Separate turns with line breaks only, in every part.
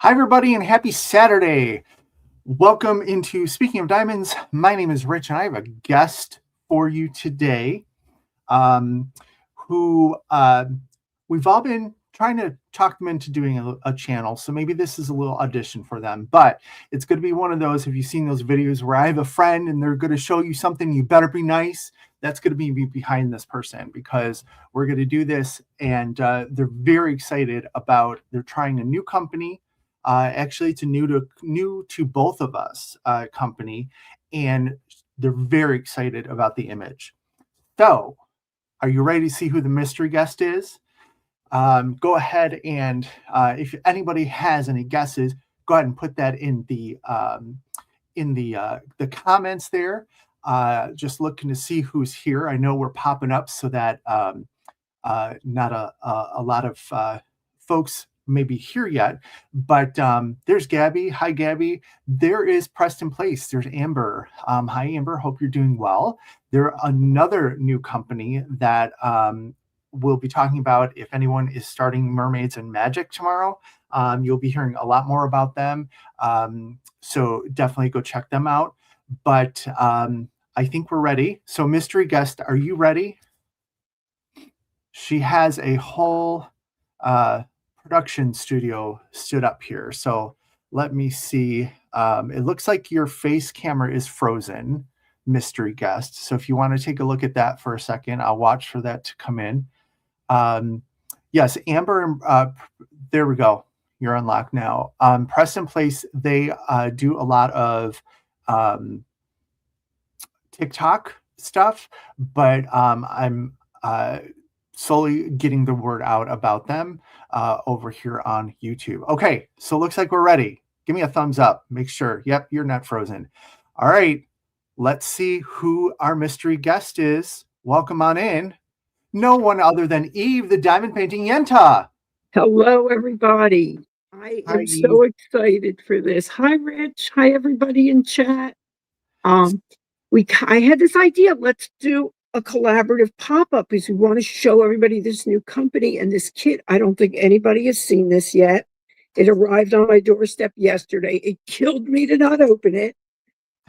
Hi, everybody, and happy Saturday. Welcome into Speaking of Diamonds. My name is Rich, and I have a guest for you today um, who we've all been trying to talk them into doing a channel. So maybe this is a little audition for them, but it's going to be one of those. Have you seen those videos where I have a friend and they're going to show you something? You better be nice. That's going to be behind this person because we're going to do this. And they're very excited about, they're trying a new company. Actually, it's a new to both of us company. And they're very excited about the image. So, are you ready to see who the mystery guest is? Go ahead and if anybody has any guesses, go ahead and put that in the comments there. Just looking to see who's here. I know we're popping up so that not a lot of folks may be here yet, but there's Gabby. Hi, Gabby. There is Preston Place. There's Amber. Hi, Amber. Hope you're doing well. They're another new company that we'll be talking about. If anyone is starting Mermaids and Magic tomorrow, you'll be hearing a lot more about them. So definitely go check them out. But I think we're ready. So mystery guest, are you ready? She has a whole production studio stood up here. So let me see. It looks like your face camera is frozen, mystery guest. So if you want to take a look at that for a second, I'll watch for that to come in. Yes, Amber, there we go. You're unlocked now. Preston Place, they do a lot of TikTok stuff, but I'm slowly getting the word out about them over here on YouTube. Okay, so it looks like we're ready. Give me a thumbs up. Make sure. Yep, you're not frozen. All right, let's see who our mystery guest is. Welcome on in. No one other than Eve, the diamond painting Yenta.
Hello, everybody. I
Hi,
am
Eve.
so excited for this. Hi, Rich. Hi, everybody in chat. I had this idea. Let's do a collaborative pop-up because we want to show everybody this new company and this kit. I don't think anybody has seen this yet. It arrived on my doorstep yesterday. It killed me to not open it.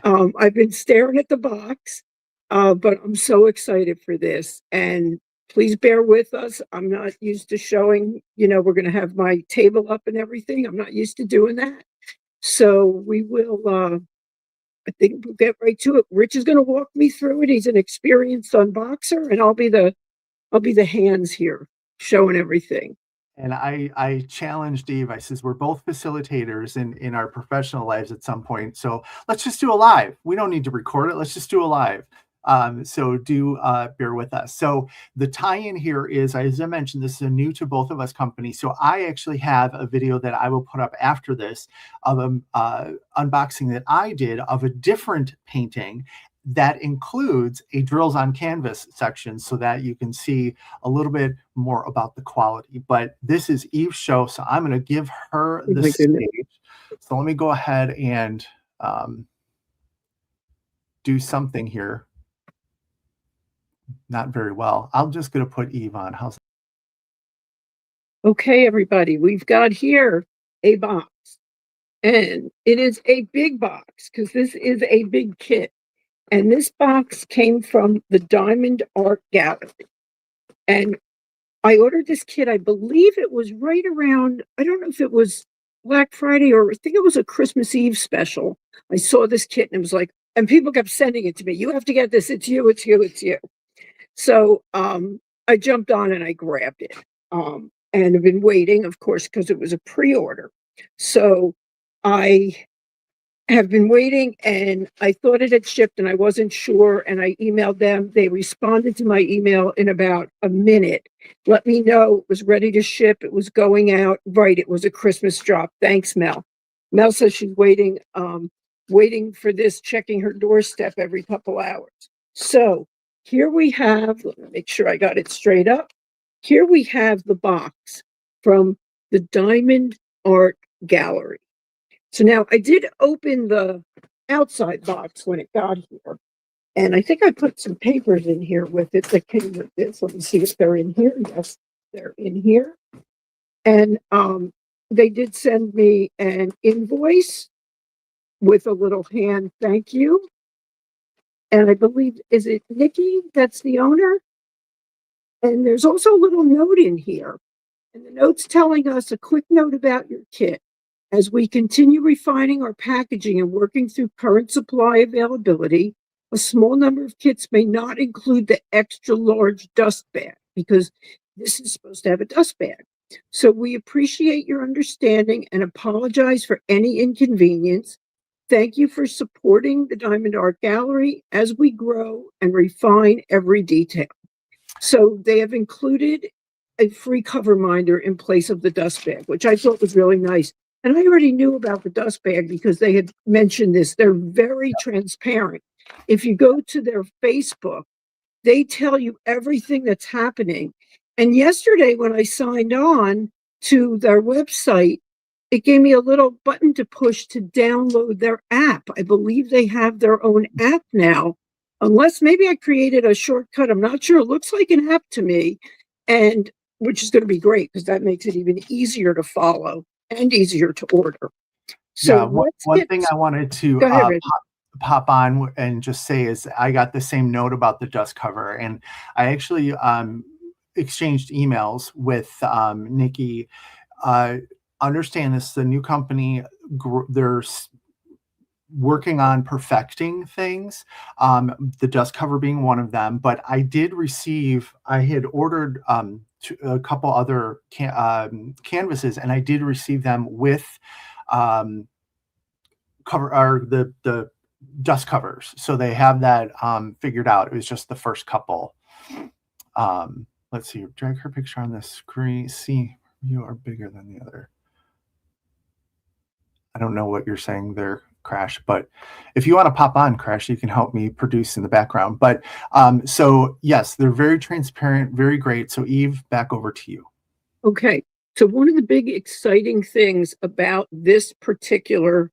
I've been staring at the box, but I'm so excited for this. And please bear with us. I'm not used to showing, we're going to have my table up and everything. I'm not used to doing that. So we will, I think we'll get right to it. Rich is going to walk me through it. He's an experienced unboxer, and I'll be the hands here showing everything.
And I challenged Eve. I says, we're both facilitators in our professional lives at some point. So let's just do a live. We don't need to record it. Let's just do a live. So do bear with us. So the tie-in here is, as I mentioned, this is a new to both of us company. So I actually have a video that I will put up after this of an unboxing that I did of a different painting that includes a drills on canvas section so that you can see a little bit more about the quality. But this is Eve's show, so I'm going to give her the stage. So let me go ahead and do something here. Not very well. I'm just going to put Eve on. How's
Okay, everybody, we've got here a box, and it is a big box because this is a big kit. And this box came from the Diamond Art Gallery. And I ordered this kit, I believe it was right around, I don't know if it was Black Friday or I think it was a Christmas Eve special. I saw this kit and it was like, and people kept sending it to me. You have to get this. It's you, it's you, it's you. So I jumped on and I grabbed it. And I've been waiting, of course, because it was a pre-order. So I have been waiting and I thought it had shipped and I wasn't sure. And I emailed them. They responded to my email in about a minute. Let me know it was ready to ship. It was going out. Right. It was a Christmas drop. Thanks, Mel. Mel says she's waiting for this, checking her doorstep every couple hours. So here we have, let me make sure I got it straight up. Here we have the box from the Diamond Art Gallery. So now I did open the outside box when it got here. And I think I put some papers in here with it that came with this. Let me see if they're in here. Yes, they're in here. And they did send me an invoice with a little hand thank you. And I believe, is it Nikki that's the owner? And there's also a little note in here. And the note's telling us a quick note about your kit. As we continue refining our packaging and working through current supply availability, a small number of kits may not include the extra large dust bag because this is supposed to have a dust bag. So we appreciate your understanding and apologize for any inconvenience. Thank you for supporting the Diamond Art Gallery as we grow and refine every detail. So they have included a free cover minder in place of the dust bag, which I thought was really nice. And I already knew about the dust bag because they had mentioned this. They're very transparent. If you go to their Facebook, they tell you everything that's happening. And yesterday, when I signed on to their website, it gave me a little button to push to download their app. I believe they have their own app now, unless maybe I created a shortcut. I'm not sure. It looks like an app to me, and which is going to be great because that makes it even easier to follow and easier to order. So
Yeah, one thing I wanted to
Go ahead,
pop on and just say is I got the same note about the dust cover, and I actually exchanged emails with Nikki. Understand this is a new company. They're working on perfecting things, the dust cover being one of them. But I had ordered a couple other canvases, and I did receive them with cover or the dust covers. So they have that figured out. It was just the first couple. Let's see, drag her picture on the screen. See, you are bigger than the other. I don't know what you're saying there, Crash, but if you want to pop on, Crash, you can help me produce in the background. But so yes, they're very transparent, very great. So Eve, back over to you.
Okay. So one of the big exciting things about this particular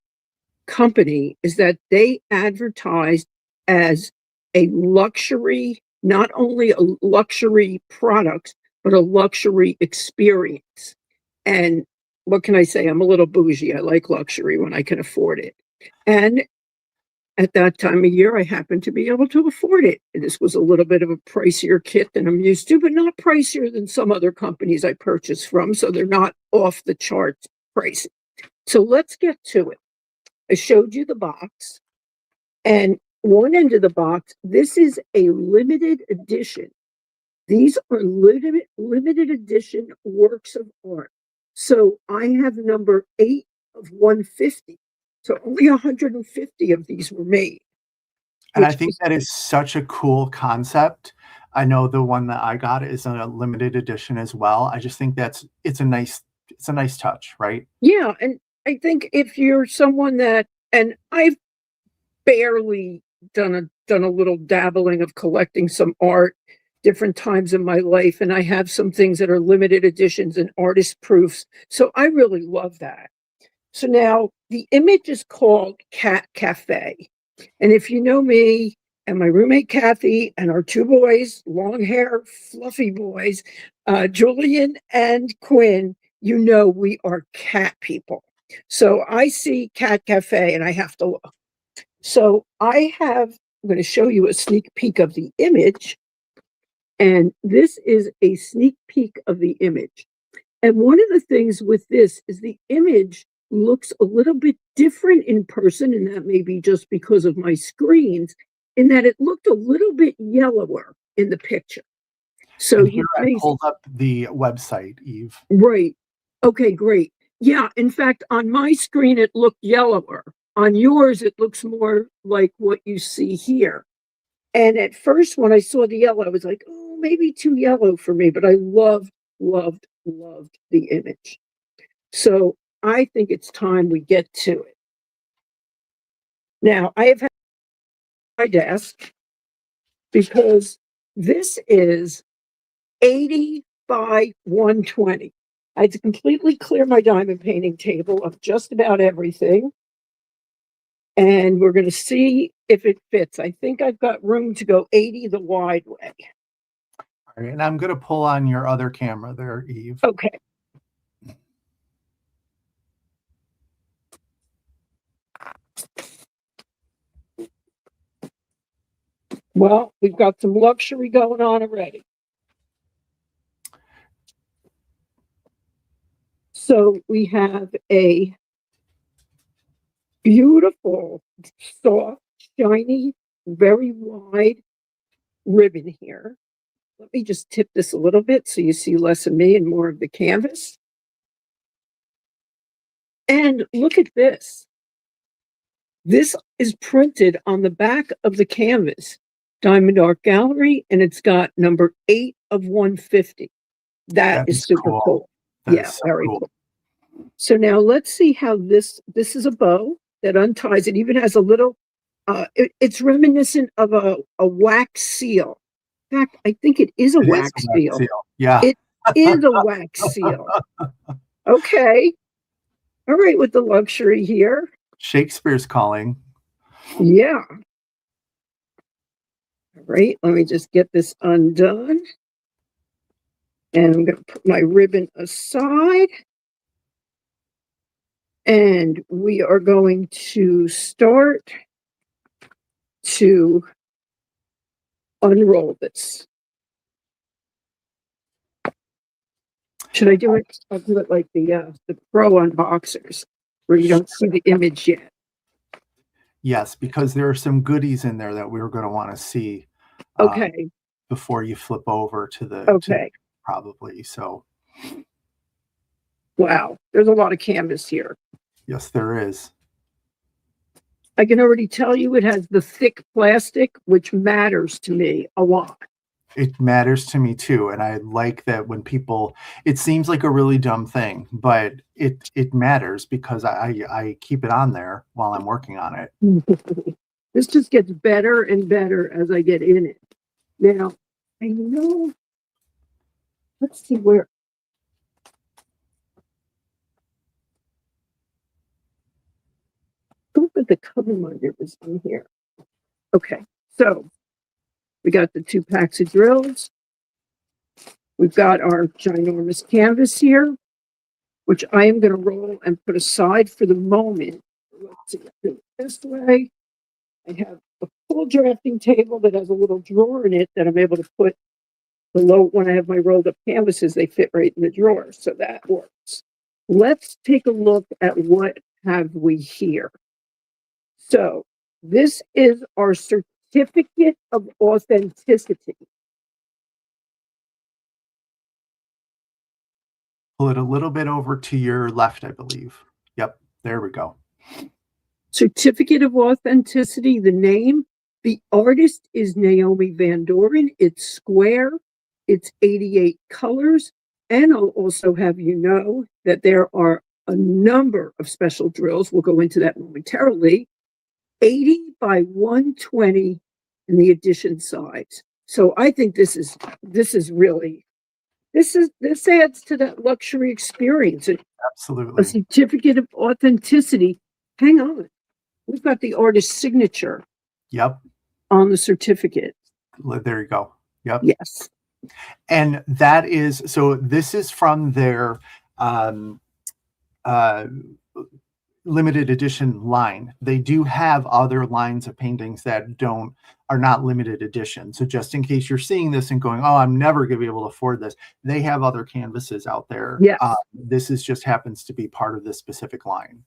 company is that they advertise as a luxury, not only a luxury product, but a luxury experience. And what can I say? I'm a little bougie. I like luxury when I can afford it. And at that time of year, I happened to be able to afford it. And this was a little bit of a pricier kit than I'm used to, but not pricier than some other companies I purchase from. So they're not off the charts pricey. So let's get to it. I showed you the box, and one end of the box, this is a limited edition. These are limited edition works of art. So I have number 8 of 150. So only 150 of these were made.
And I think that is such a cool concept. I know the one that I got is a limited edition as well. I just think it's a nice touch, right?
Yeah, and I think if you're someone that, and I've barely done a little dabbling of collecting some art different times in my life, and I have some things that are limited editions and artist proofs. So I really love that. So now the image is called Cat Cafe. And if you know me and my roommate Kathy and our 2 boys, long hair, fluffy boys, Julian and Quinn, you know we are cat people. So I see Cat Cafe and I have to look. So I'm going to show you a sneak peek of the image. And this is a sneak peek of the image. And one of the things with this is the image looks a little bit different in person, and that may be just because of my screens, in that it looked a little bit yellower in the picture. So
and here I pulled up the website, Eve.
Right. Okay, great. Yeah, in fact, on my screen, it looked yellower. On yours, it looks more like what you see here. And at first, when I saw the yellow, I was like, oh, maybe too yellow for me, but I loved the image. So I think it's time we get to it. Now, I have had my desk because this is 80 by 120. I had to completely clear my diamond painting table of just about everything. And we're going to see if it fits. I think I've got room to go 80 the wide way.
All right, and I'm going to pull on your other camera there, Eve.
Okay. Well, we've got some luxury going on already. So we have a beautiful, soft, shiny, very wide ribbon here. Let me just tip this a little bit so you see less of me and more of the canvas. And look at this. This is printed on the back of the canvas, Diamond Art Gallery, and it's got number 8 of 150. That is super cool. Yeah, very cool. So now let's see how this is a bow that unties. It even has a little, it's reminiscent of a wax seal. In fact, I think it is a wax seal.
Yeah.
It is a wax seal. Okay. All right, with the luxury here.
Shakespeare's calling.
Yeah. All right, let me just get this undone. And I'm going to put my ribbon aside. And we are going to start to unroll this. Should I do it? I'll do it like the pro unboxers, where you don't see the image yet.
Yes, because there are some goodies in there that we were going to want to see.
Okay.
Before you flip over to the probably. So.
Wow, there's a lot of canvas here.
Yes, there is.
I can already tell you it has the thick plastic, which matters to me a lot.
It matters to me too. And I like that when people, it seems like a really dumb thing, but it matters because I keep it on there while I'm working on it.
This just gets better and better as I get in it. Now, I know, let's see where. Look at the cover minder was in here. Okay, so we got the 2 packs of drills. We've got our ginormous canvas here, which I am going to roll and put aside for the moment. Let's see, do it this way. I have a full drafting table that has a little drawer in it that I'm able to put below. When I have my rolled up canvases, they fit right in the drawer, so that works. Let's take a look at what have we here. So this is our certificate of authenticity.
Pull it a little bit over to your left, I believe. Yep, there we go.
Certificate of authenticity, the name. The artist is Naomi VanDoren. It's square. It's 88 colors. And I'll also have you know that there are a number of special drills. We'll go into that momentarily. 80 by 120 in the edition size. So I think this is really, this adds to that luxury experience.
Absolutely.
A certificate of authenticity. Hang on. We've got the artist's signature.
Yep.
On the certificate.
There you go. Yep.
Yes.
And that is, so this is from their limited edition line. They do have other lines of paintings that are not limited edition. So just in case you're seeing this and going, oh, I'm never going to be able to afford this, they have other canvases out there.
Yes.
This just happens to be part of this specific line.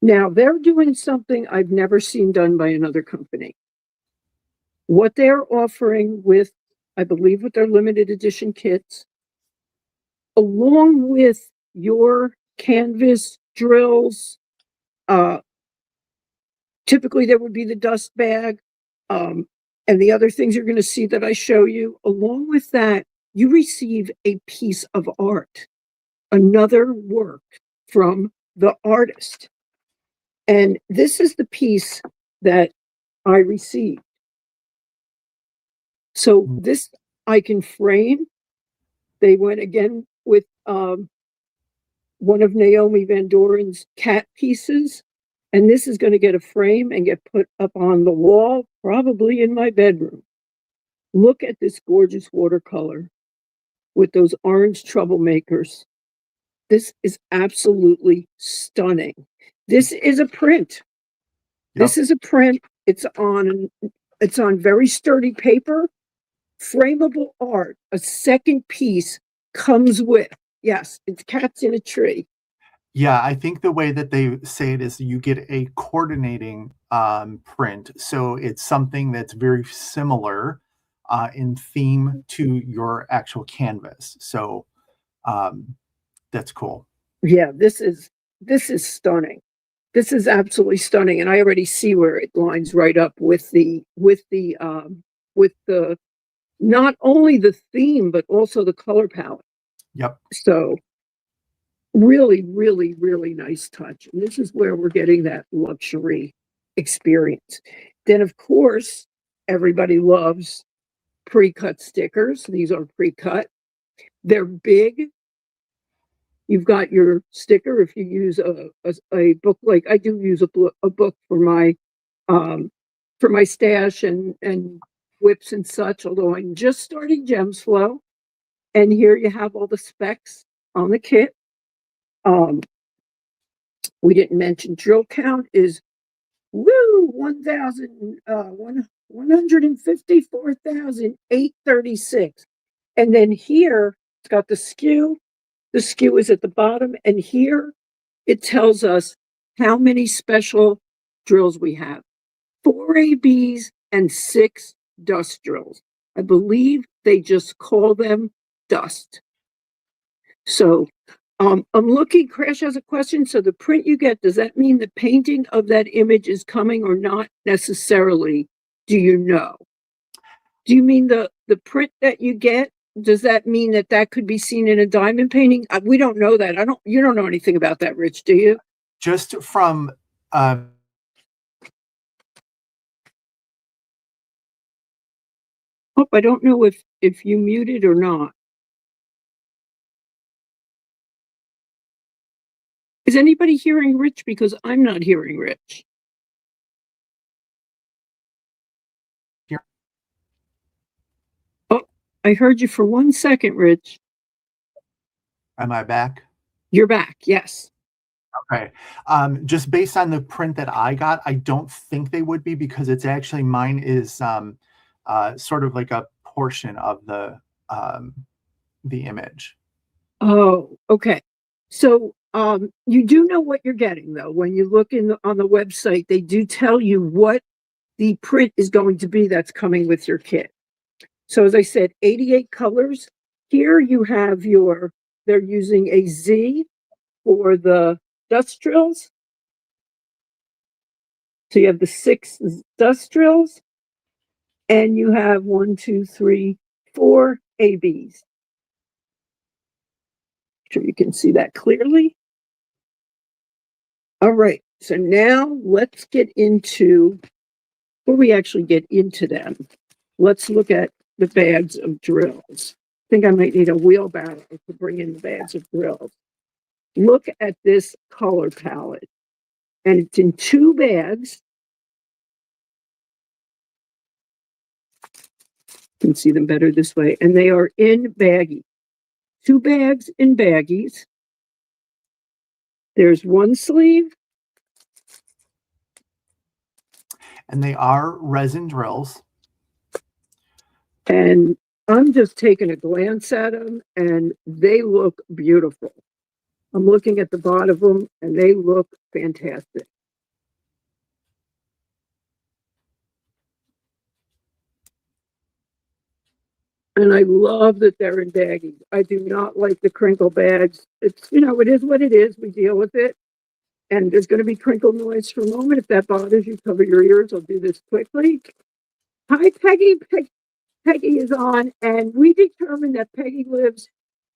Now they're doing something I've never seen done by another company. What they're offering with, I believe, with their limited edition kits, along with your canvas drills, typically there would be the dust bag, and the other things you're going to see that I show you. Along with that, you receive a piece of art, another work from the artist. And this is the piece that I received. So this I can frame. They went again with one of Naomi VanDoren's cat pieces. And this is going to get a frame and get put up on the wall, probably in my bedroom. Look at this gorgeous watercolor with those orange troublemakers. This is absolutely stunning. This is a print. Yep. This is a print. It's on It's on very sturdy paper, frameable art. A second piece comes with. Yes, it's cats in a tree.
Yeah, I think the way that they say it is you get a coordinating print. So it's something that's very similar in theme to your actual canvas. So um, that's cool.
Yeah, this is stunning. This is absolutely stunning, and I already see where it lines right up with the not only the theme but also the color palette.
Yep.
So really, really, really nice touch. And this is where we're getting that luxury experience. Then, of course, everybody loves pre-cut stickers. These are pre-cut. They're big. You've got your sticker if you use a book, like I do use a book um for my stash and whips and such, although I'm just starting Gems Flow. And here you have all the specs on the kit. Um, we didn't mention drill count is 154,836. And then here it's got the skew. The skew is at the bottom, and here it tells us how many special drills we have. 4 ABs and 6 dust drills. I believe they just call them dust. So I'm looking, Crash has a question. So the print you get, does that mean the painting of that image is coming or not necessarily? Do you know? Do you mean the print that you get? Does that mean that that could be seen in a diamond painting? We don't know that. You don't know anything about that, Rich, do you?
Just from
Oh, I don't know if you muted or not. Is anybody hearing Rich? Because I'm not hearing Rich.
here.
Oh, I heard you for 1 second, Rich.
Am I back?
You're back. Yes.
Okay. Just based on the print that I got, I don't think they would be because it's actually mine is sort of like a portion of the image.
Oh, okay. So you do know what you're getting though. When you look on the website, they do tell you what the print is going to be that's coming with your kit. So as I said, 88 colors. Here you have they're using a Z for the dust drills. So you have the 6 dust drills, and you have 1, 2, 3, 4 ABs. Sure you can see that clearly. All right, so now let's get into, before we actually get into them, let's look at the bags of drills. I think I might need a wheelbarrow to bring in the bags of drills. Look at this color palette, and it's in 2 bags. You can see them better this way, and they are in baggies. 2 bags in baggies. There's 1 sleeve.
And they are resin drills.
And I'm just taking a glance at them, and they look beautiful. I'm looking at the bottom of them, and they look fantastic. And I love that they're in baggies. I do not like the crinkle bags. It's, it is what it is. We deal with it. And there's going to be crinkle noise for a moment. If that bothers you, cover your ears. I'll do this quickly. Hi, Peggy. Peggy is on, and we determined that Peggy lives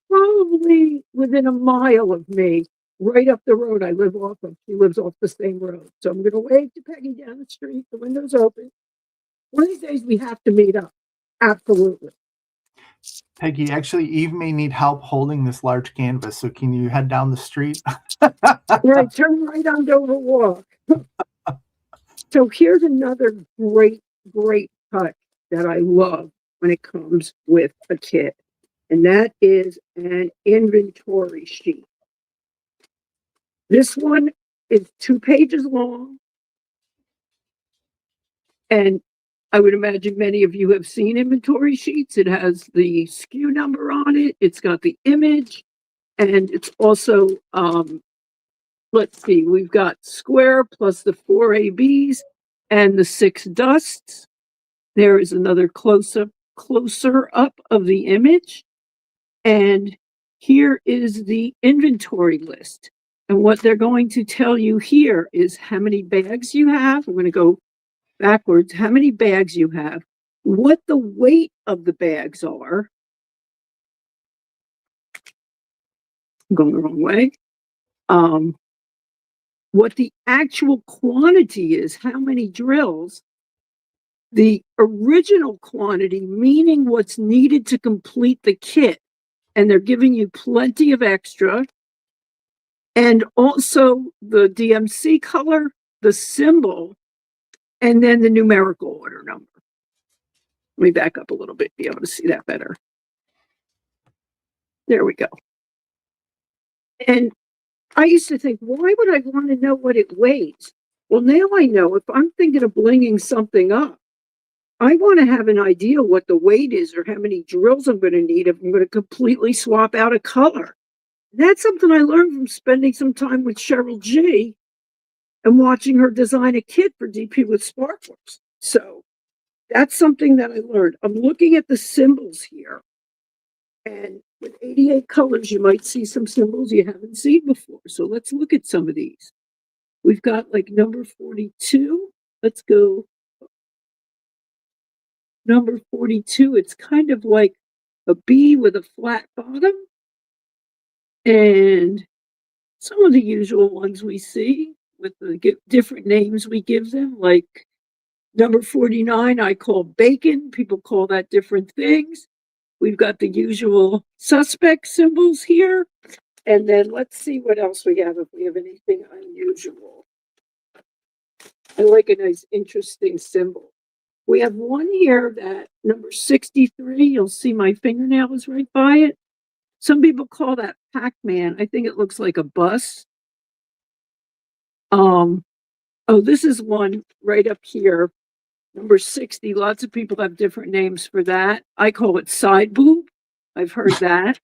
probably within a mile of me, right up the road I live off of. She lives off the same road. So I'm going to wave to Peggy down the street. The window's open. One of these days we have to meet up. Absolutely.
Peggy, actually, Eve may need help holding this large canvas. So can you head down the street?
Right, turn right on Dover Walk. So here's another great, great touch that I love when it comes with a kit, and that is an inventory sheet. This one is 2 pages long, and I would imagine many of you have seen inventory sheets. It has the SKU number on it. It's got the image, and it's also, let's see, we've got square plus the 4 ABs and the 6 dusts. There is another closer up of the image. And here is the inventory list. And what they're going to tell you here is how many bags you have. I'm going to go backwards. How many bags you have, what the weight of the bags are. I'm going the wrong way. What the actual quantity is, how many drills, the original quantity, meaning what's needed to complete the kit. And they're giving you plenty of extra. And also the DMC color, the symbol, and then the numerical order number. Let me back up a little bit, be able to see that better. There we go. And I used to think, why would I want to know what it weighs? Well, now I know if I'm thinking of blinging something up, I want to have an idea what the weight is or how many drills I'm going to need if I'm going to completely swap out a color. That's something I learned from spending some time with Cheryl G and watching her design a kit for DP with sparklers. So that's something that I learned. I'm looking at the symbols here. And with 88 colors, you might see some symbols you haven't seen before. So let's look at some of these. We've got like number 42. Let's go. Number 42, it's kind of like a B with a flat bottom. And some of the usual ones we see with the different names we give them, like number 49, I call bacon. People call that different things. We've got the usual suspect symbols here. And then let's see what else we have, if we have anything unusual. I like a nice, interesting symbol. We have one here that number 63, you'll see my fingernail is right by it. Some people call that Pac-Man. I think it looks like a bus. Oh, this is one right up here. Number 60, lots of people have different names for that. I call it side boob. I've heard that.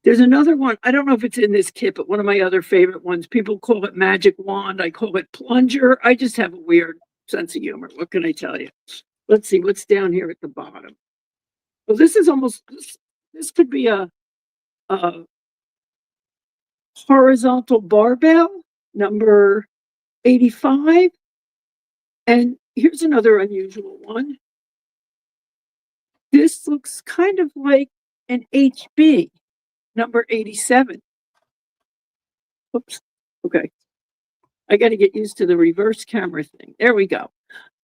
There's another one. I don't know if it's in this kit, but one of my other favorite ones. People call it magic wand. I call it plunger. I just have a weird sense of humor. What can I tell you? Let's see what's down here at the bottom. Well, this is almost, this could be a horizontal barbell, number 85. And here's another unusual one. This looks kind of like an HB, number 87. Oops. Okay. I got to get used to the reverse camera thing. There we go.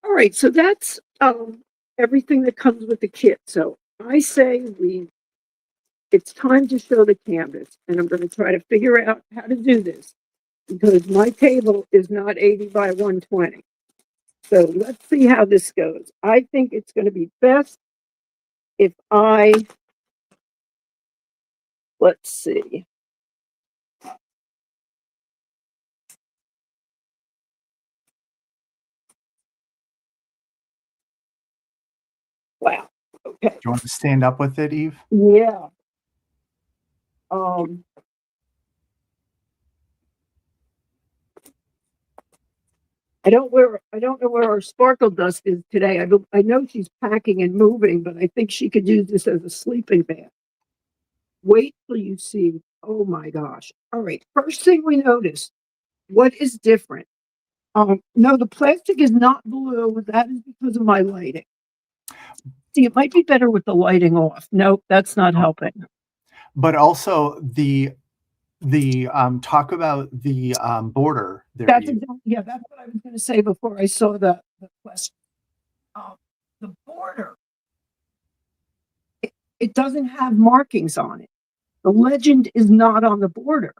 All right. So that's everything that comes with the kit. So I say it's time to show the canvas, and I'm going to try to figure out how to do this because my table is not 80 by 120. So let's see how this goes. I think it's going to be best if let's see. Wow. Okay.
Do you want to stand up with it, Eve?
Yeah. I don't know where our sparkle dust is today. I know she's packing and moving, but I think she could use this as a sleeping bag. Wait till you see. Oh my gosh. All right. First thing we notice, what is different? No, the plastic is not blue. That is because of my lighting. See, it might be better with the lighting off. Nope, that's not helping.
But also the talk about the border there.
That's that's what I was going to say before I saw the question. The border, it doesn't have markings on it. The legend is not on the border.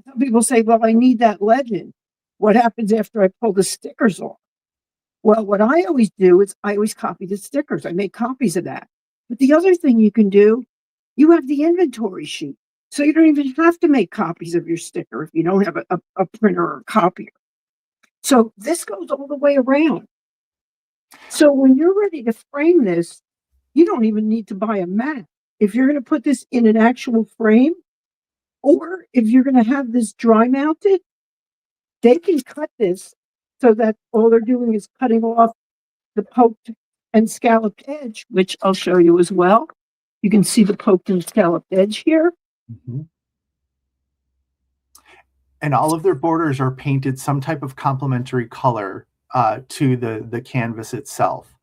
Some people say, well, I need that legend. What happens after I pull the stickers off? Well, what I always do is I always copy the stickers. I make copies of that. But the other thing you can do, you have the inventory sheet. So you don't even have to make copies of your sticker if you don't have a printer or a copier. So this goes all the way around. So when you're ready to frame this, you don't even need to buy a mat. If you're going to put this in an actual frame, or if you're going to have this dry mounted, they can cut this so that all they're doing is cutting off the poked and scalloped edge, which I'll show you as well. You can see the poked and scalloped edge here.
Mhm. And all of their borders are painted some type of complementary color to the canvas itself.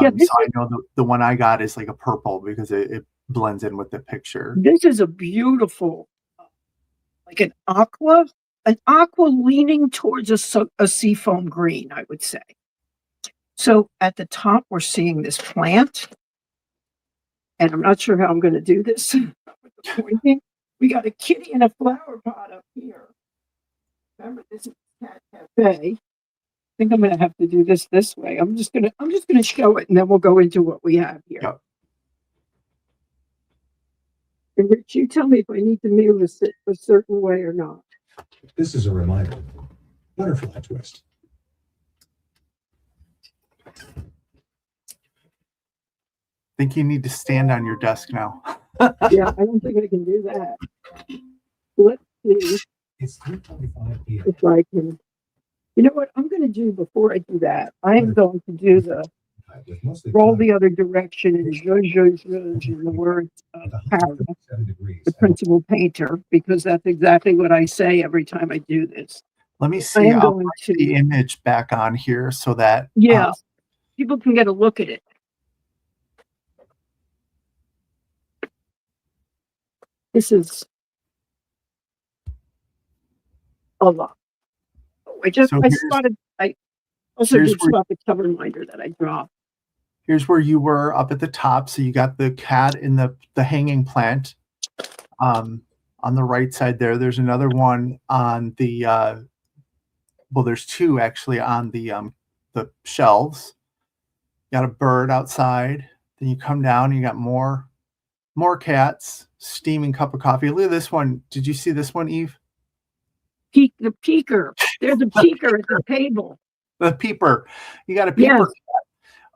Yeah,
So I know the one I got is like a purple because it blends in with the picture.
this is a beautiful, like an aqua leaning towards a seafoam green, I would say. So at the top, we're seeing this plant, and I'm not sure how I'm going to do this with the pointing. We got a kitty in a flower pot up here. Remember, this is Cat Cafe. I think I'm going to have to do this way. I'm just going to show it, and then we'll go into what we have here.
Yep.
And Rich, you tell me if I need to move a certain way or not.
This is a reminder. Butterfly twist.
Think you need to stand on your desk now.
Yeah, I don't think I can do that. Let's see
It's 3:45 p.m.
if I can. You know what I'm going to do before I do that? I am going to do roll the other direction and in the words of Harry, the principal painter, because that's exactly what I say every time I do this.
Let me
I
see.
am
I'll
going
put the
to,
image back on here so that
yeah, people can get a look at it. This is a lot. I also did spot the cover reminder that I dropped.
Here's where you were up at the top. So you got the cat in the hanging plant on the right side there. There's another one on the well, there's two actually on the shelves. You got a bird outside. Then you come down and you got more cats, steaming cup of coffee. Look at this one. Did you see this one, Eve?
The peeker. There's a peeker at the table.
The peeper. You got a peeper. Yes.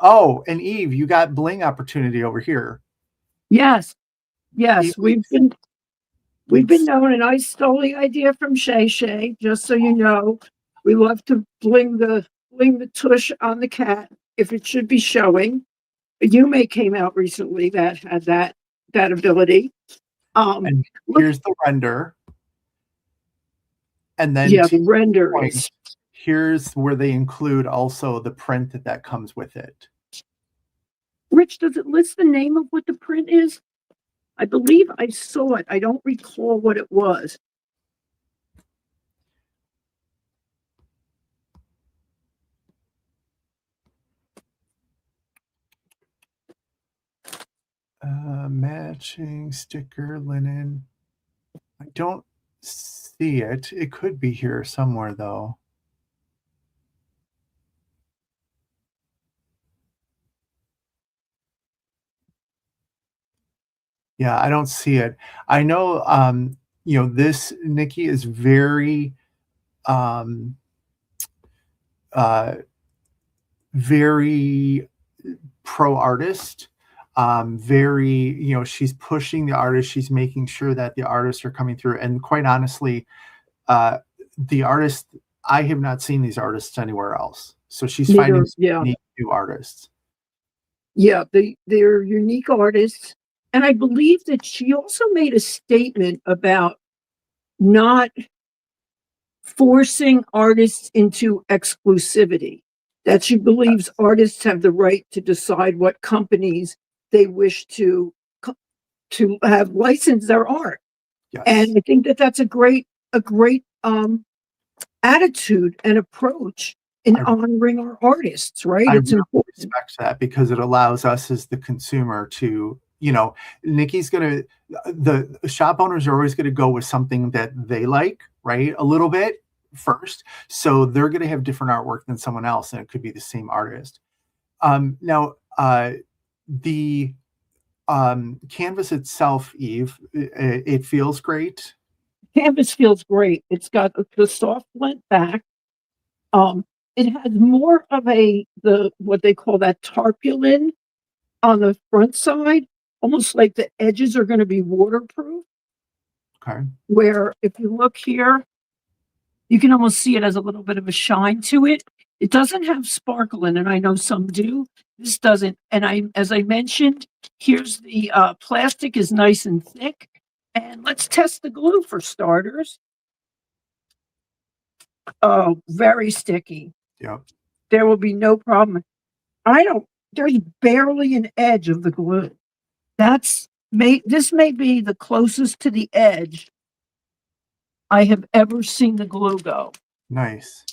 Oh, and Eve, you got bling opportunity over here.
Yes. Yes. Eve, we've been known, and I stole the idea from Shay Shay, just so you know. We love to bling the tush on the cat if it should be showing. Yume came out recently that had that ability.
And here's the render. And then
the render is
here's where they include also the print that comes with it.
Rich, does it list the name of what the print is? I believe I saw it. I don't recall what it was.
Matching sticker linen. I don't see it. It could be here somewhere though. Yeah, I don't see it. I know, this Nikki is very, very pro artist. Very, she's pushing the artist. She's making sure that the artists are coming through. And quite honestly, the artist, I have not seen these artists anywhere else. So she's finding unique new artists.
Yeah, they're unique artists. And I believe that she also made a statement about not forcing artists into exclusivity, that she believes artists have the right to decide what companies they wish to have license their art. Yes. And I think that that's a great attitude and approach in honoring our artists, right?
It's important. Respect that because it allows us as the consumer to, Nikki's the shop owners are always going to go with something that they like, right? A little bit first. So they're going to have different artwork than someone else, and it could be the same artist. Now, the canvas itself, Eve, it feels great.
Canvas feels great. It's got the soft lent back. it has more of what they call that tarpaulin on the front side, almost like the edges are going to be waterproof.
Okay.
Where if you look here, you can almost see it as a little bit of a shine to it. It doesn't have sparkle in it. I know some do. This doesn't. And as I mentioned, here's the plastic is nice and thick. And let's test the glue for starters. Oh, very sticky.
Yep.
There will be no problem. There's barely an edge of the glue. This may be the closest to the edge I have ever seen the glue go.
Nice.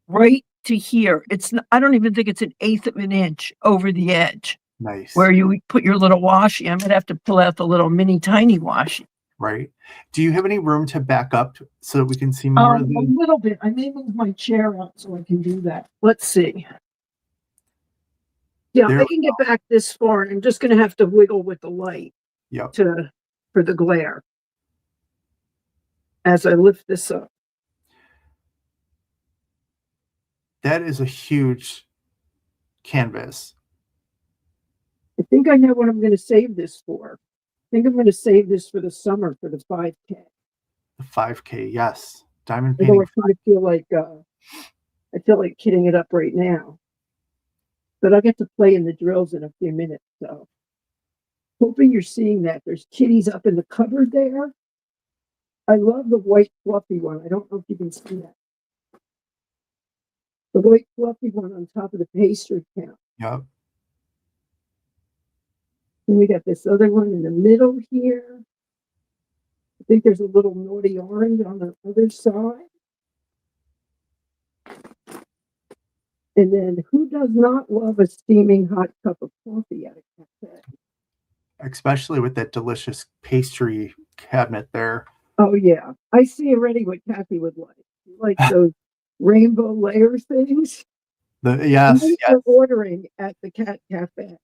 Right to here. I don't even think it's an eighth of an inch over the edge.
Nice.
Where you put your little washi. I might have to pull out the little mini tiny washi.
Right. Do you have any room to back up so that we can see more of the...
A little bit. I may move my chair out so I can do that. Let's see. Yeah, I can get back this far, and I'm just going to have to wiggle with the light.
Yep.
For the glare as I lift this up.
That is a huge canvas.
I think I know what I'm going to save this for. I think I'm going to save this for the summer for the 5K.
The 5K, yes. Diamond painting.
I feel like kitting it up right now. But I'll get to play in the drills in a few minutes, so hoping you're seeing that. There's kitties up in the cupboard there. I love the white fluffy one. I don't know if you can see that. The white fluffy one on top of the pastry count.
Yep.
And we got this other one in the middle here. I think there's a little naughty orange on the other side. And then who does not love a steaming hot cup of coffee at a cafe?
Especially with that delicious pastry cabinet there.
Oh, yeah. I see already what Kathy would like. Like those rainbow layer things.
Yes.
We're ordering at the Cat Cafe.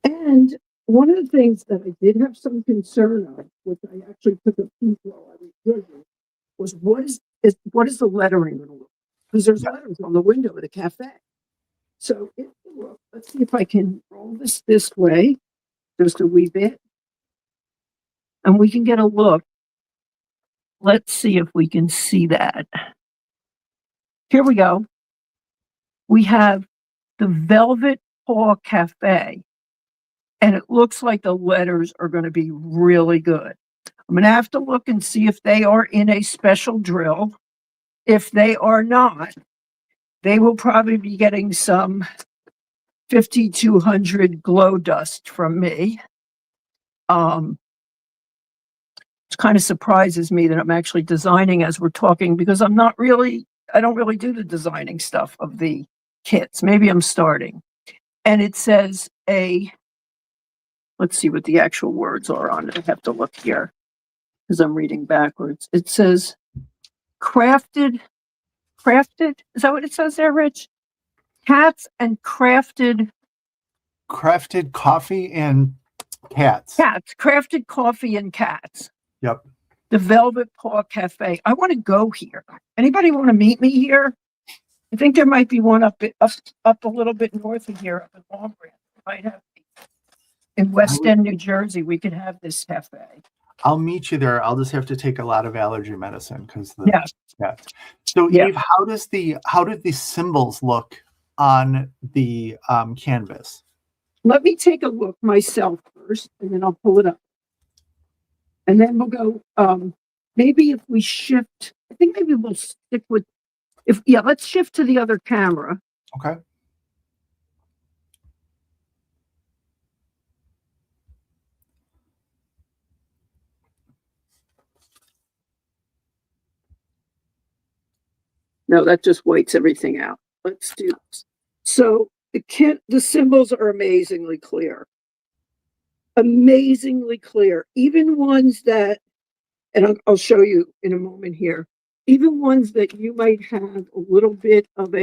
And one of the things that I did have some concern on, which I actually took a peek while I was judging, was what is the lettering going to look? Because there's letters on the window of the cafe. So let's see if I can roll this way, just a wee bit, and we can get a look. Let's see if we can see that. Here we go. We have the Velvet Paw Cafe, and it looks like the letters are going to be really good. I'm going to have to look and see if they are in a special drill. If they are not, they will probably be getting some 5200 glow dust from me. It kind of surprises me that I'm actually designing as we're talking, because I don't really do the designing stuff of the kits. Maybe I'm starting. And it says let's see what the actual words are on it. I have to look here because I'm reading backwards. It says crafted. Is that what it says there, Rich? Cats and crafted
coffee and cats.
Crafted coffee and cats.
Yep.
The Velvet Paw Cafe. I want to go here. Anybody want to meet me here? I think there might be one up a little bit north of here, up in Long Branch. Might have in West End, New Jersey. We could have this cafe.
I'll meet you there. I'll just have to take a lot of allergy medicine because So Eve, how did the symbols look on the canvas?
Let me take a look myself first, and then I'll pull it up. And then we'll go, maybe if we shift, I think maybe we'll stick with, let's shift to the other camera.
Okay.
No, that just whites everything out. Let's do this. So the symbols are amazingly clear. Amazingly clear. Even ones that, and I'll show you in a moment here, even ones that you might have a little bit of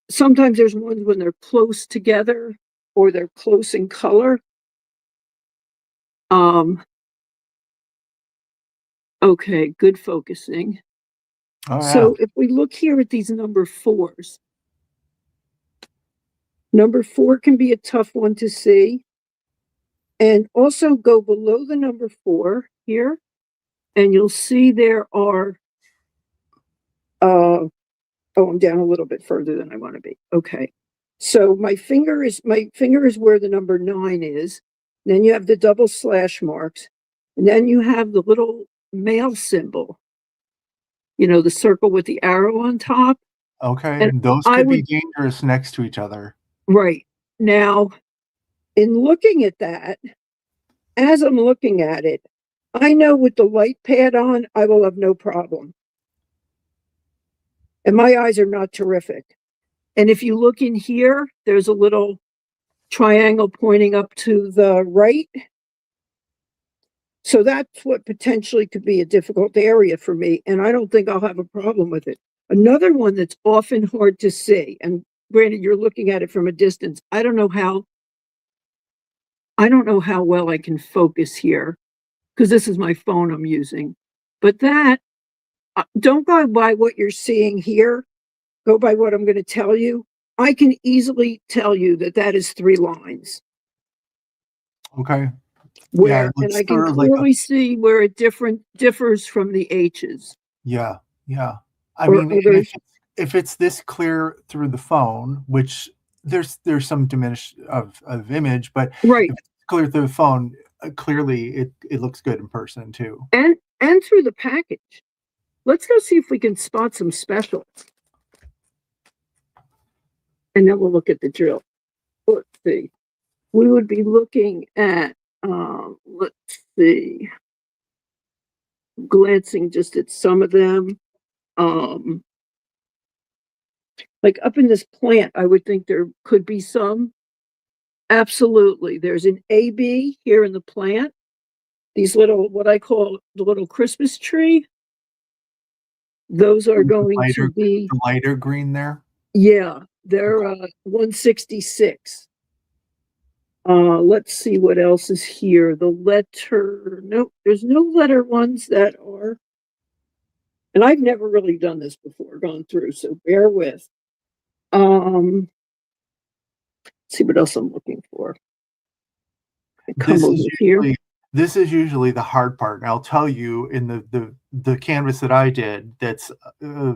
sometimes there's ones when they're close together or they're close in color. Okay, good focusing.
Oh yeah.
So if we look here at these number fours, number 4 can be a tough one to see. And also go below the number 4 here, and you'll see there are, oh, I'm down a little bit further than I want to be. Okay. So my finger is where the number 9 is. Then you have the double slash marks. And then you have the little male symbol, the circle with the arrow on top.
Okay.
And
Those
I
could be
would,
dangerous next to each other.
right. Now, in looking at that, as I'm looking at it, I know with the light pad on, I will have no problem. And my eyes are not terrific. And if you look in here, there's a little triangle pointing up to the right. So that's what potentially could be a difficult area for me. And I don't think I'll have a problem with it. Another one that's often hard to see, and granted, you're looking at it from a distance. I don't know how well I can focus here because this is my phone I'm using. But that, don't go by what you're seeing here. Go by what I'm going to tell you. I can easily tell you that is 3 lines.
Okay. Yeah,
Where,
it
and
looks
I can
sort of like a
clearly see where it differs from the H's.
yeah, yeah. I
Or
mean, and
other,
if it's this clear through the phone, which there's some diminish of image, but
right.
if it's clear through the phone, clearly it looks good in person too.
And through the package. Let's go see if we can spot some specials. And then we'll look at the drill. Let's see. We would be looking at, let's see, glancing just at some of them. Like up in this plant, I would think there could be some. Absolutely. There's an AB here in the plant. These little, what I call the little Christmas tree. Those are going to be,
The lighter green there.
yeah, they're 166. Let's see what else is here. Nope, there's no letter ones that are, and I've never really done this before, gone through, so bear with. See what else I'm looking for.
This is usually the hard part. And I'll tell you, in the canvas that I did, that's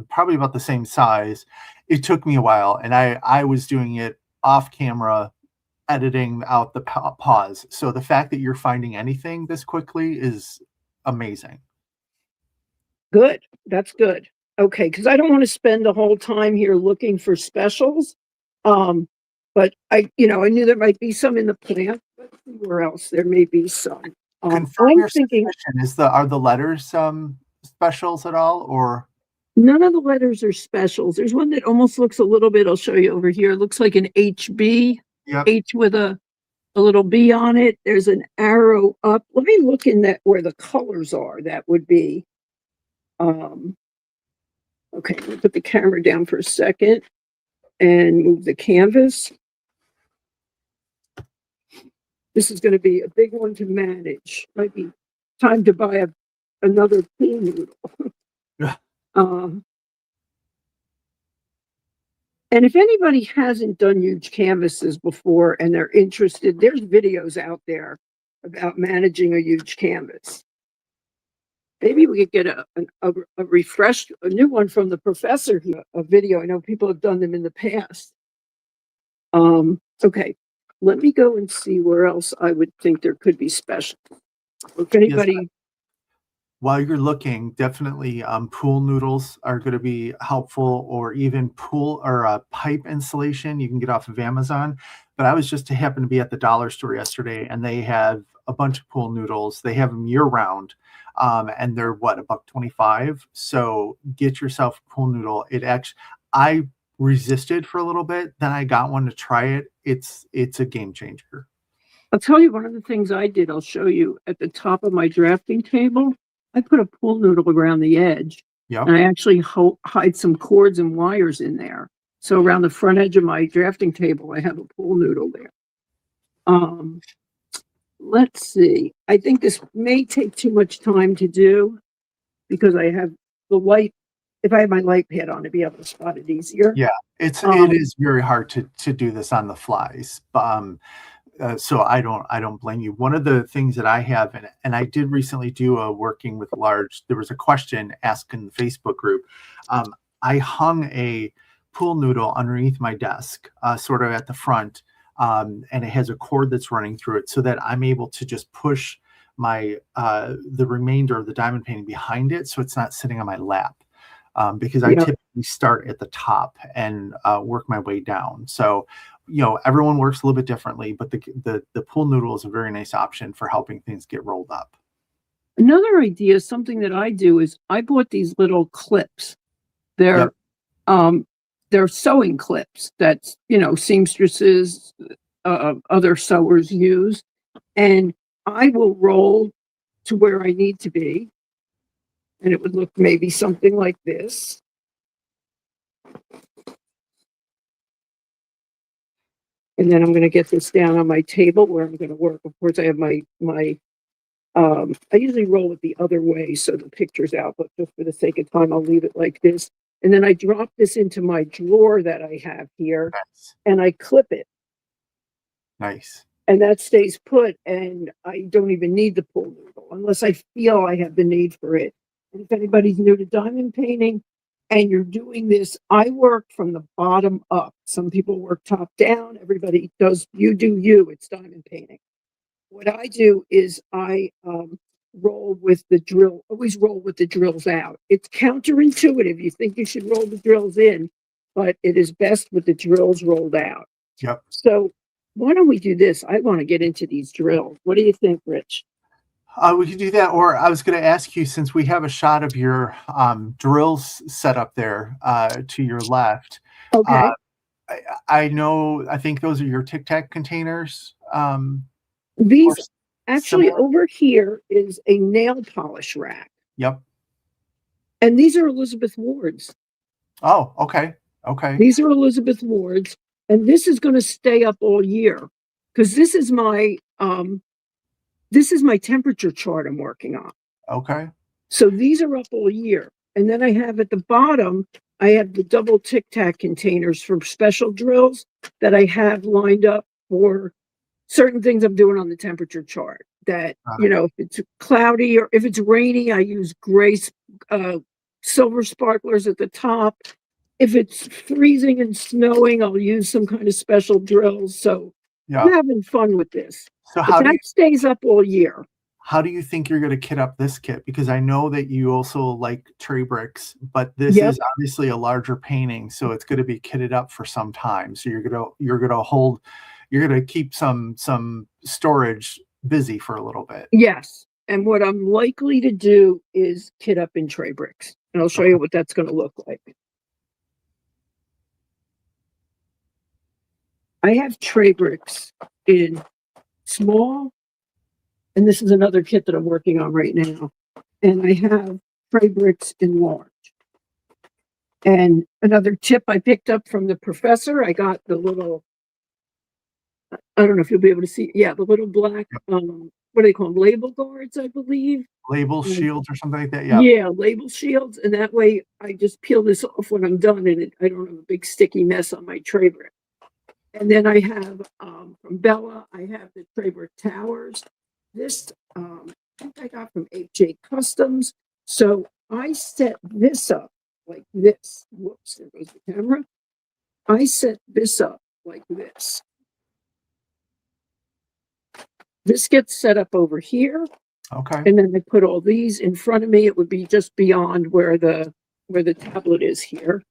probably about the same size. It took me a while, and I was doing it off camera, editing out the pause. So the fact that you're finding anything this quickly is amazing.
Good. That's good. Okay, because I don't want to spend the whole time here looking for specials. But I knew there might be some in the plant. Let's see where else there may be some.
Confirm
I'm
your
thinking
suspicion. Are the letters specials at all, or
none of the letters are specials. There's one that almost looks a little bit, I'll show you over here. It looks like an HB,
yep.
H with a little B on it. There's an arrow up. Let me look in that where the colors are. That would be, okay, let me put the camera down for a second and move the canvas. This is going to be a big one to manage. Might be time to buy another pool noodle.
Yeah.
And if anybody hasn't done huge canvases before and they're interested, there's videos out there about managing a huge canvas. Maybe we could get a refreshed, a new one from the professor here, a video. I know people have done them in the past. Okay, let me go and see where else I would think there could be special. If anybody.
Yes, while you're looking, definitely pool noodles are going to be helpful, or even pool or pipe insulation you can get off of Amazon. But I was just happened to be at the dollar store yesterday, and they have a bunch of pool noodles. They have them year round, and they're $1.25. So get yourself a pool noodle. I resisted for a little bit, then I got one to try it. It's a game changer.
I'll tell you one of the things I did. I'll show you at the top of my drafting table. I put a pool noodle around the edge.
Yep.
And I actually hide some cords and wires in there. So around the front edge of my drafting table, I have a pool noodle there. Let's see. I think this may take too much time to do because I have the light if I had my light pad on, to be able to spot it easier.
Yeah, it
Um,
is very hard to do this on the flies. So I don't blame you. One of the things that I have, and I did recently do a working with large. There was a question asked in the Facebook group. I hung a pool noodle underneath my desk, sort of at the front, and it has a cord that's running through it, so that I'm able to just push my the remainder of the diamond painting behind it, so it's not sitting on my lap. Because I
yeah.
typically start at the top and work my way down. So, everyone works a little bit differently, but the pool noodle is a very nice option for helping things get rolled up.
Another idea, something that I do is I bought these little clips.
Yep.
They're sewing clips that, seamstresses, other sewers use, and I will roll to where I need to be, and it would look maybe something like this. And then I'm going to get this down on my table where I'm going to work. Of course, I have my I usually roll it the other way so the picture's out, but just for the sake of time, I'll leave it like this. And then I drop this into my drawer that I have here,
Nice.
and I clip it,
Nice.
and that stays put, and I don't even need the pool noodle unless I feel I have the need for it. And if anybody's new to diamond painting and you're doing this, I work from the bottom up. Some people work top down. Everybody does, you do you. It's diamond painting. What I do is I roll with the drill, always roll with the drills out. It's counterintuitive. You think you should roll the drills in, but it is best with the drills rolled out.
Yep.
So why don't we do this? I want to get into these drills. What do you think, Rich?
We could do that, or I was going to ask you, since we have a shot of your drills set up there to your left.
Okay.
I know. I think those are your Tic Tac containers.
These
Or
actually
similar?
over here is a nail polish rack.
Yep.
And these are Elizabeth Ward's.
Oh, okay. Okay.
These are Elizabeth Ward's. And this is going to stay up all year because this is my temperature chart I'm working on.
Okay.
So these are up all year. And then I have at the bottom, I have the double Tic Tac containers for special drills that I have lined up for certain things I'm doing on the temperature chart. That, if it's cloudy or if it's rainy, I use gray silver sparklers at the top. If it's freezing and snowing, I'll use some kind of special drills. So I'm
Yeah.
having fun with this.
So
But that stays up all year.
how do you think you're going to kit up this kit? Because I know that you also like tray bricks, but this
Yep.
is obviously a larger painting, so it's going to be kitted up for some time. So you're going to keep some storage busy for a little bit.
Yes. And what I'm likely to do is kit up in tray bricks. And I'll show you what that's going to look like. I have tray bricks in small, and this is another kit that I'm working on right now. And I have tray bricks in large. And another tip I picked up from the professor, I got the little, I don't know if you'll be able to see, the little black, what do they call them? Label guards, I believe.
Label shields or something like that. Yeah.
Yeah, label shields. And that way I just peel this off when I'm done and I don't have a big sticky mess on my tray brick. And then I have from Bella, I have the tray brick towers. This I think I got from HJ Customs. So I set this up like this. Whoops, there goes the camera. I set this up like this. This gets set up over here.
Okay.
And then I put all these in front of me. It would be just beyond where the tablet is here.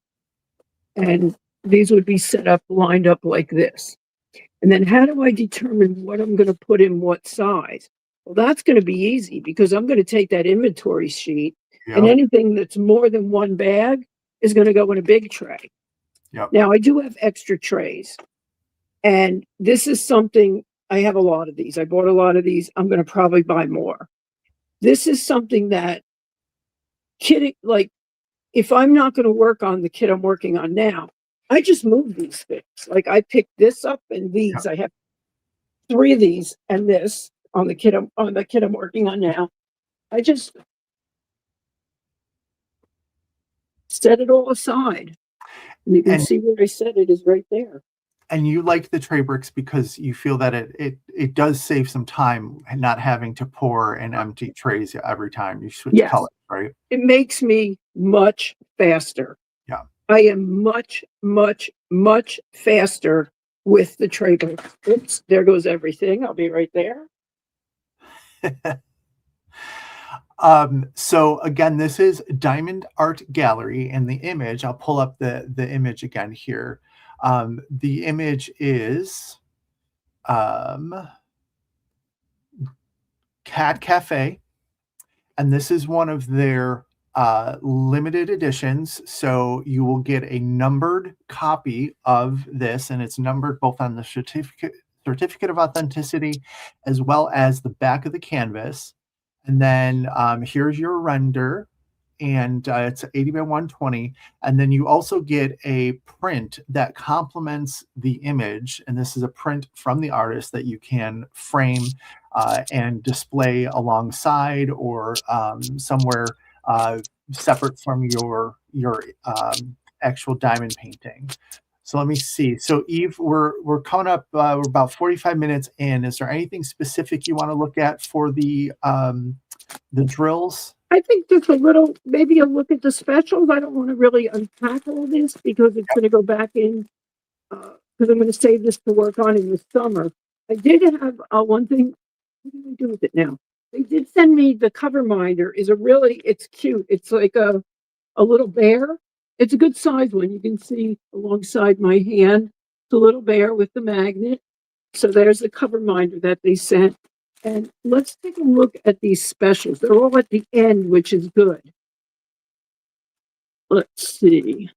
And these would be set up, lined up like this. And then how do I determine what I'm going to put in what size? Well, that's going to be easy because I'm going to take that inventory sheet and anything that's more than one bag is going to go in a big tray.
Yep.
Now, I do have extra trays. And this is something, I have a lot of these. I bought a lot of these. I'm going to probably buy more. This is something that like, if I'm not going to work on the kit I'm working on now, I just move these things. Like I picked this up and these.
Yep.
I have 3 of these and this on the kit I'm working on now. I just set it all aside. And you can
And
see where I set it is right there.
and you like the tray bricks because you feel that it does save some time and not having to pour and empty trays every time you switch
Yes.
colors, right?
It makes me much faster.
Yeah.
I am much, much, much faster with the tray bricks. Oops, there goes everything. I'll be right there.
So again, this is Diamond Art Gallery, and the image, I'll pull up the image again here. The image is Cat Cafe, and this is one of their limited editions. So you will get a numbered copy of this, and it's numbered both on the certificate of authenticity as well as the back of the canvas. And then here's your render, and it's 80 by 120. And then you also get a print that complements the image. And this is a print from the artist that you can frame and display alongside or somewhere separate from your actual diamond painting. So let me see. So Eve, we're coming up. We're about 45 minutes in. Is there anything specific you want to look at for the drills?
I think just a little, maybe a look at the specials. I don't want to really unpack all this because it's going to go back in, because I'm going to save this to work on in the summer. I did have one thing. What do we do with it now? They did send me the cover minder. It's cute. It's like a little bear. It's a good size one. You can see alongside my hand. It's a little bear with the magnet. So there's the cover minder that they sent. And let's take a look at these specials. They're all at the end, which is good. Let's see.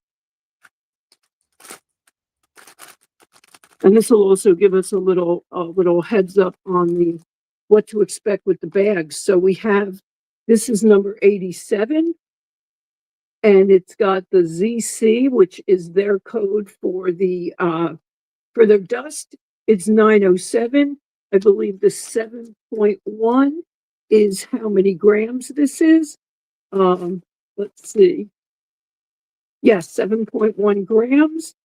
And this will also give us a little heads up on what to expect with the bags. So we have, this is number 87. And it's got the ZC, which is their code for their dust. It's 907. I believe the 7.1 is how many grams this is. Let's see. Yes, 7.1 grams.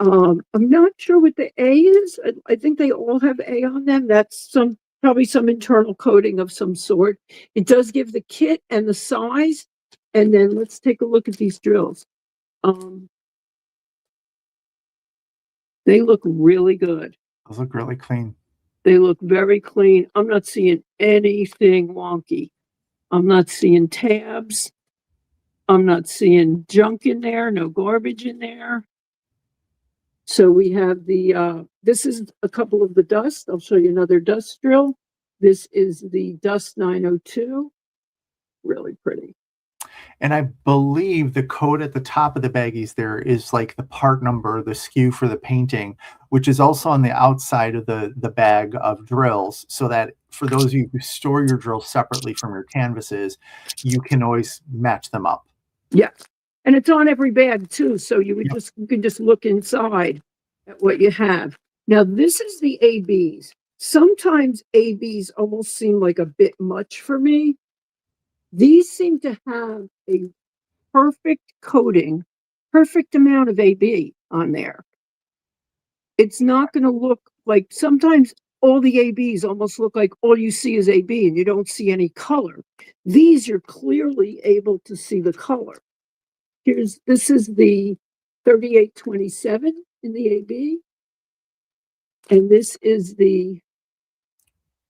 I'm not sure what the A is. I think they all have A on them. That's probably some internal coding of some sort. It does give the kit and the size. And then let's take a look at these drills. They look really good.
Those look really clean.
They look very clean. I'm not seeing anything wonky. I'm not seeing tabs. I'm not seeing junk in there, no garbage in there. So we have this is a couple of the dust. I'll show you another dust drill. This is the dust 902. Really pretty.
And I believe the code at the top of the baggies there is like the part number, the SKU for the painting, which is also on the outside of the bag of drills, so that for those of you who store your drills separately from your canvases, you can always match them up.
Yes. And it's on every bag too. So you can just look inside at what you have. Now this is the ABs. Sometimes ABs almost seem like a bit much for me. These seem to have a perfect coating, perfect amount of AB on there. It's not going to look like, sometimes all the ABs almost look like all you see is AB and you don't see any color. These you're clearly able to see the color. This is the 3827 in the AB. And this is a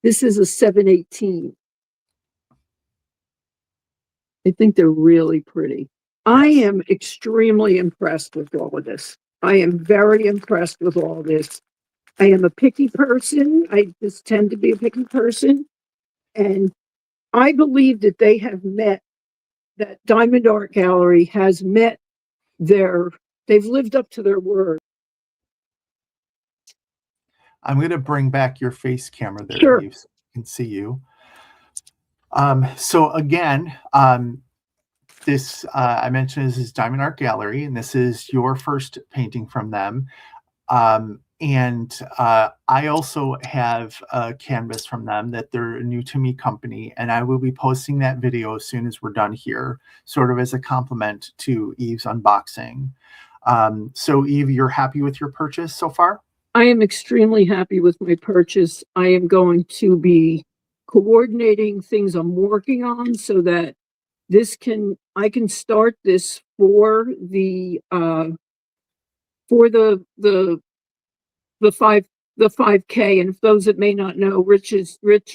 718. I think they're really pretty. I am extremely impressed with all of this. I am very impressed with all this. I am a picky person. I just tend to be a picky person. And I believe that that Diamond Art Gallery has met they've lived up to their word.
I'm going to bring back your face camera there,
Sure.
Eve, so I can see you. So again, this I mentioned this is Diamond Art Gallery, and this is your first painting from them. And I also have a canvas from them that they're a new to me company, and I will be posting that video as soon as we're done here, sort of as a compliment to Eve's unboxing. So Eve, you're happy with your purchase so far?
I am extremely happy with my purchase. I am going to be coordinating things I'm working on so that I can start this for the 5K. And for those that may not know, Rich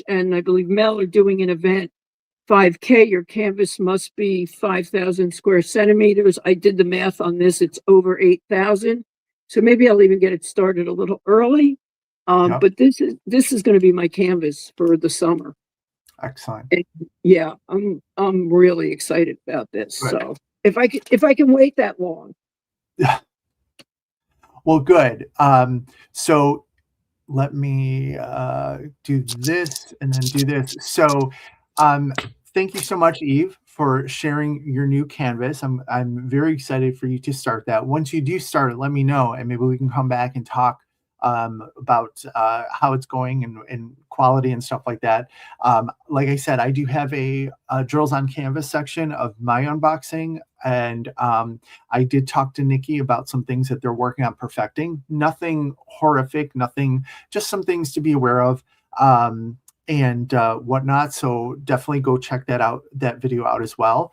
and I believe Mel are doing an event 5K. Your canvas must be 5,000 square centimeters. I did the math on this. It's over 8,000. So maybe I'll even get it started a little early.
Yep.
But this is going to be my canvas for the summer.
Excellent.
And yeah, I'm really excited about this.
Good.
So if I can wait that long.
Yeah. Well, good. So let me do this and then do this. So thank you so much, Eve, for sharing your new canvas. I'm very excited for you to start that. Once you do start it, let me know, and maybe we can come back and talk about how it's going and quality and stuff like that. Like I said, I do have a Drills on Canvas section of my unboxing, and I did talk to Nikki about some things that they're working on perfecting. Nothing horrific, nothing, just some things to be aware of. And whatnot. So definitely go check that video out as well.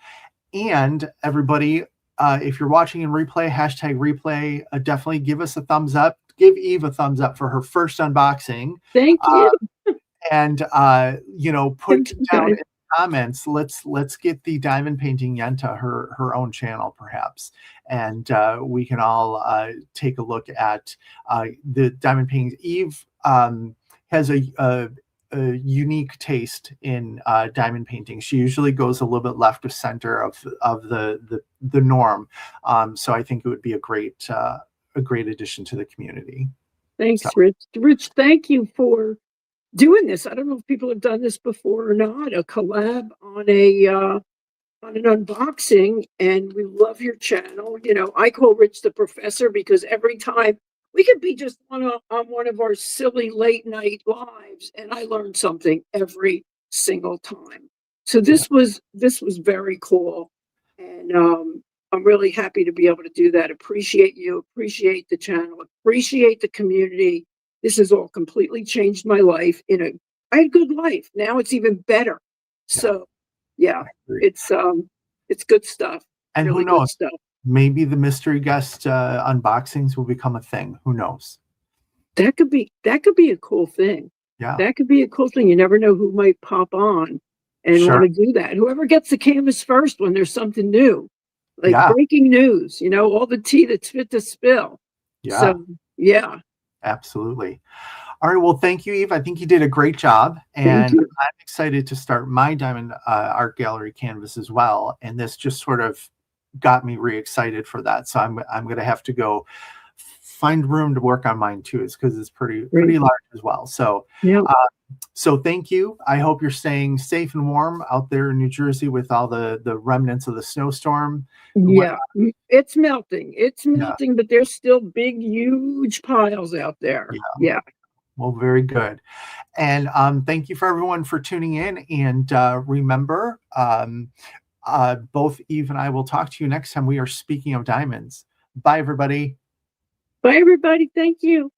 And everybody, if you're watching in replay, #replay, definitely give us a thumbs up. Give Eve a thumbs up for her first unboxing.
Thank you.
And put down in the comments, let's get the diamond painting Yenta her own channel perhaps, and we can all take a look at the diamond paintings. Eve has a unique taste in diamond painting. She usually goes a little bit left of center of the norm. So I think it would be a great addition to the community.
Thanks,
So.
Rich. Rich, thank you for doing this. I don't know if people have done this before or not, a collab on an unboxing, and we love your channel. I call Rich the professor because every time we could be just on one of our silly late night lives, and I learned something every single time. So this was very cool, and I'm really happy to be able to do that. Appreciate you, appreciate the channel, appreciate the community. This has all completely changed my life. I had a good life. Now it's even better. So yeah, it's good stuff.
And
really
who knows?
good stuff.
Maybe the mystery guest unboxings will become a thing. Who knows?
That could be a cool thing.
Yeah.
That could be a cool thing. You never know who might pop on and
Sure.
want to do that. Whoever gets the canvas first when there's something new, like
Yeah.
breaking news, all the tea that's fit to spill.
Yeah.
So yeah.
Absolutely. All right. Well, thank you, Eve. I think you did a great job, and I'm excited to start my diamond art gallery canvas as well. And this just sort of got me re-excited for that. So I'm going to have to go find room to work on mine too, because it's pretty large as well. So
yeah.
So thank you. I hope you're staying safe and warm out there in New Jersey with all the remnants of the snowstorm.
Yeah, it's melting. It's melting, but there's still big, huge piles out there. Yeah.
Well, very good. And thank you for everyone for tuning in. And remember, both Eve and I will talk to you next time we are speaking of diamonds. Bye, everybody.
Bye, everybody. Thank you.